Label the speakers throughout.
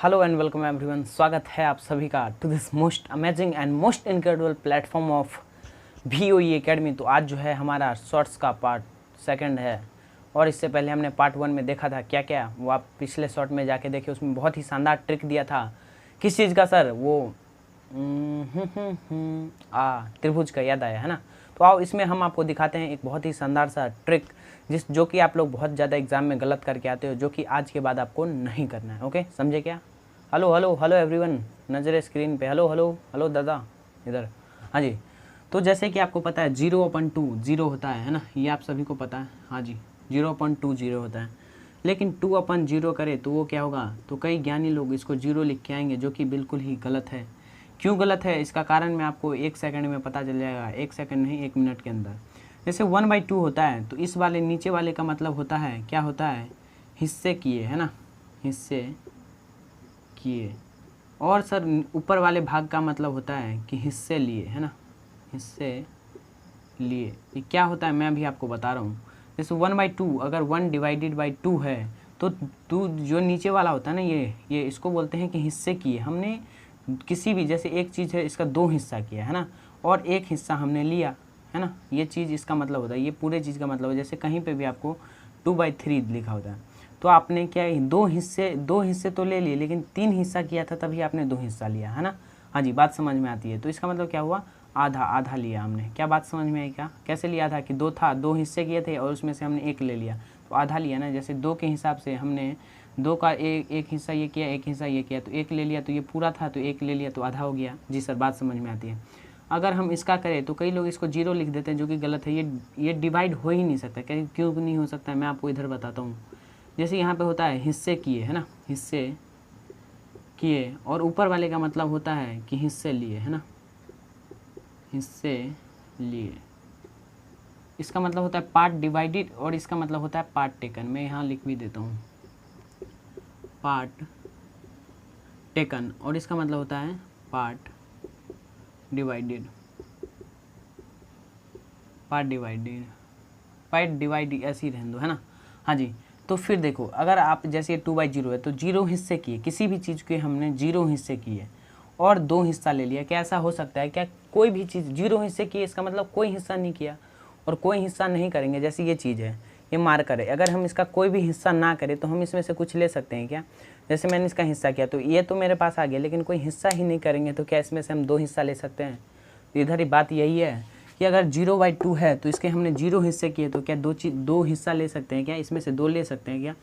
Speaker 1: Hello and welcome everyone. स्वागत है आप सभी का to this most amazing and most incredible platform of VOE academy. तो आज जो है हमारा शॉर्ट्स का पार्ट सेकंड है और इससे पहले हमने पार्ट 1 में देखा था क्या क्या, वो आप पिछले शॉर्ट में जाके देखिए। उसमें बहुत ही शानदार ट्रिक दिया था। किस चीज़ का सर? वो त्रिभुज का, याद आया है ना। तो आओ इसमें हम आपको दिखाते हैं एक बहुत ही शानदार सा ट्रिक जो कि आप लोग बहुत ज़्यादा एग्जाम में गलत करके आते हो, जो कि आज के बाद आपको नहीं करना है। ओके, समझे क्या? हेलो हेलो हेलो एवरीवन, नज़र स्क्रीन पे। हेलो हेलो हेलो दादा इधर। हाँ जी, तो जैसे कि आपको पता है 0/2 0 होता है ना, ये आप सभी को पता है। हाँ जी, 0/2 0 होता है, लेकिन 2/0 करे तो वो क्या होगा? तो कई ज्ञानी लोग इसको 0 लिख के आएंगे, जो कि बिल्कुल ही गलत है। क्यों गलत है इसका कारण मैं आपको 1 सेकंड में पता चल जाएगा। 1 सेकंड नहीं, 1 मिनट के अंदर। जैसे 1/2 होता है तो इस वाले नीचे वाले का मतलब होता है, क्या होता है? हिस्से किए, है ना, हिस्से किए। और सर ऊपर वाले भाग का मतलब होता है कि हिस्से लिए, है ना, हिस्से लिए। ये क्या होता है मैं अभी आपको बता रहा हूँ। जैसे 1/2, अगर 1/2 है तो 2 जो नीचे वाला होता है ना, ये इसको बोलते हैं कि हिस्से किए। हमने किसी भी, जैसे एक चीज़ है इसका 2 हिस्सा किया, है ना, और एक हिस्सा हमने लिया, है ना, ये चीज़ इसका मतलब होता है। ये पूरे चीज़ का मतलब है। जैसे कहीं पे भी आपको 2/3 लिखा होता है तो आपने क्या है, दो हिस्से तो ले लिए, लेकिन 3 हिस्सा किया था तभी आपने 2 हिस्सा लिया, है ना। हाँ जी, बात समझ में आती है। तो इसका मतलब क्या हुआ? आधा आधा लिया हमने। क्या बात समझ में आई? क्या कैसे लिया था कि 2 था, 2 हिस्से किए थे और उसमें से हमने 1 ले लिया तो आधा लिया ना। जैसे 2 के हिसाब से हमने 2 का एक हिस्सा ये किया, एक हिस्सा ये किया, तो 1 ले लिया, तो ये पूरा था तो 1 ले लिया तो आधा हो गया। जी सर, बात समझ में आती है। अगर हम इसका करें तो कई लोग इसको 0 लिख देते हैं, जो कि गलत है। ये डिवाइड हो ही नहीं सकता। क्यों नहीं हो सकता है मैं आपको इधर बताता हूँ। जैसे यहाँ पे होता है हिस्से किए, है ना, हिस्से किए, और ऊपर वाले का मतलब होता है कि हिस्से लिए, है ना, हिस्से लिए। इसका मतलब होता है पार्ट डिवाइडेड और इसका मतलब होता है पार्ट टेकन। मैं यहाँ लिख भी देता हूँ, पार्ट टेकन, और इसका मतलब होता है पार्ट डिवाइडेड। पार्ट डिवाइडेड ऐसे ही रहने दो, है ना। हाँ जी, तो फिर देखो, अगर आप जैसे 2/0 है तो 0 हिस्से किए, किसी भी चीज़ के हमने 0 हिस्से किए और 2 हिस्सा ले लिया। क्या ऐसा हो सकता है? क्या कोई भी चीज़ 0 हिस्से किए, इसका मतलब कोई हिस्सा नहीं किया और कोई हिस्सा नहीं करेंगे। जैसे ये चीज़ है, ये मार्कर है, अगर हम इसका कोई भी हिस्सा ना करें तो हम इसमें से कुछ ले सकते हैं क्या? जैसे मैंने इसका हिस्सा किया तो ये तो मेरे पास आ गया, लेकिन कोई हिस्सा ही नहीं करेंगे तो क्या इसमें से हम 2 हिस्सा ले सकते हैं? तो इधर ही बात यही है कि अगर 0/2 है तो इसके हमने 0 हिस्से किए, तो क्या 2 हिस्सा ले सकते हैं क्या? इसमें से 2 ले सकते हैं क्या?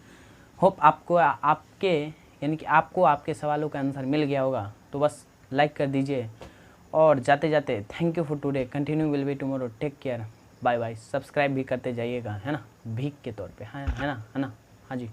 Speaker 1: होप आपको आपके सवालों का आंसर मिल गया होगा। तो बस लाइक कर दीजिए और जाते जाते thank you for today, continue will be tomorrow, take care, bye bye. Subscribe भी करते जाइएगा, है ना, भीख के तौर पे, है ना, है ना। हाँ जी।